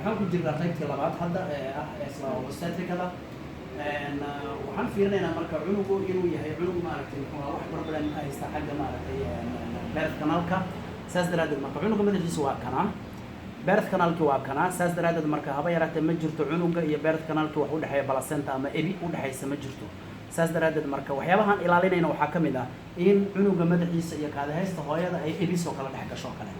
waxaan ku jirnaa qaybtii labaad hadda isla obstetricada waxaan fiirinaynaa marka cunugu inuu yahay cunug maaragtay wax problem haysta xagga maaragtay birth canalka saas daraadeed marka cunuga madaxiisa waa kanaa birth canalki waa kanaa saas daraadeed marka haba yaraatee ma jirto cunuga iyo birth canalki wax u dhexeeya placenta ama ebi u dhexaysa ma jirto saas daraadeed marka waxyaabahan ilaalinayna waxaa ka mid ah in cunuga madaxiisa iyo kaadahaysta hooyada ay ebis oo kala dhex gasho kale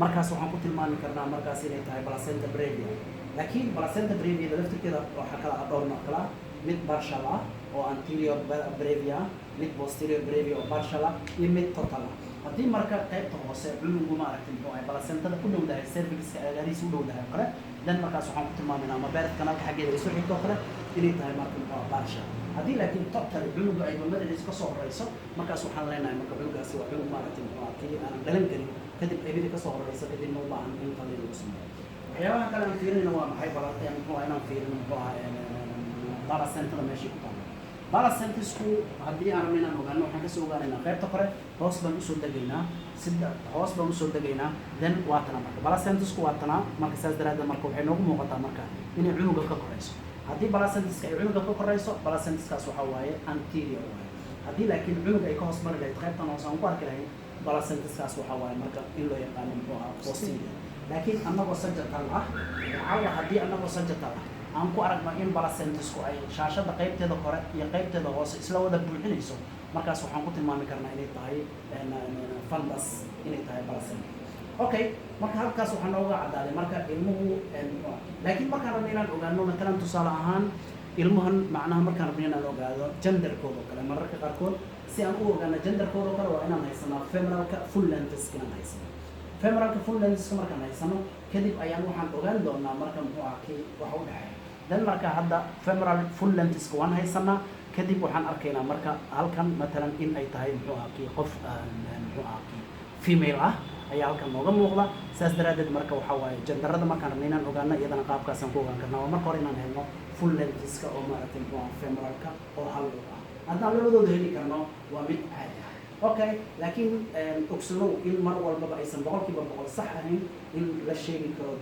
markaas waxaan ku tilmaami karnaa markaas inay tahay placenta previa laakiin placenta previa laftirkeeda waxaa kala dhowr nooc kala mid partial ah oo anterior previa mid posterior previa oo partial ah iyo mid total ah haddii marka qaybta hoose cunugu maaragtay muxuu ahay placentada ku dhowdahay cervixka aagaarihiisa u dhowdahay kale dan markaas waxaan ku tilmaaminaa ama birth canalka xaggeeda ay soo xigto kale inay tahay marka muxuu ah partial haddii laakiin total cunuga ay madaxiisa kasoo horeyso markaas waxaan leenahay marka cunugaasi waa cunug maaragtay muxuu ah kii aan dhalan karin kadib ebida kasoo horeysa kadibna u baahan in qalin lagu sameeyo waxyaabaha kale aan fiirinayna waa maxay muxuu ah inaan fiirino muxuu ah placentada meeshii ku taalo placentasku haddii aan rabno inaan ogaano waxaan kasoo ogaanaynaa qaybta kore hoos baan usoo degaynaa hoos baan usoo degaynaa then waa tana marka placentasku waa tana marka saas daraadeed marka waxay noogu muuqataa marka inay cunuga ka koreyso haddii placentaska ay cunuga ka koreyso placentaskaas waxaa waaye anterior waaye haddii laakiin cunuga ay ka hoos mari lahayd qaybtan hoose aan ku arki lahayn placentaskaas waxaa waaye marka in loo yaqaano muxuu ahaa posterior laakiin annagoo sagittal ah cala haddii annagoo sagittal ah aan ku aragno in placentasku ay shaashada qaybteeda kore iyo qaybteeda hoose isla wada buuxinayso markaas waxaan ku tilmaami karnaa inay tahay fundus inay tahay placenta okay marka halkaas waxaa nooga caddaaday marka ilmuhu laakiin markaan rabno inaan ogaano matalan tusaale ahaan ilmuhan macnaha markaan rabno inaan ogaado genderkooda oo kale mararka qaarkood si aan u ogaano genderkooda oo kale waa inaan haysanaa femoralka full lengths inaan haysano femoralka full lengths markaan haysano kadib ayaan waxaan ogaan doonaa marka muxuu ah kii waxa u dhexeeya dan marka hadda femoral full lengths waan haysanaa kadib waxaan arkaynaa marka halkan matalan in ay tahay muxuu ah kii qof muxuu ah kii female ah ayaa halkan nooga muuqda saas daraadeed marka waxaa waaye genderada markaan rabno inaan ogaano iyadana qaabkaasaan ku ogaan karnaa waa marka hore inaan helno full lengthska oo maaragtay muxuu ah femoralka oo hal ah haddaan labadooda heli karno waa mid caadi ah okay laakiin ogsanow in mar walbaba aysan boqolkiiba boqol sax ahayn in la sheegi karo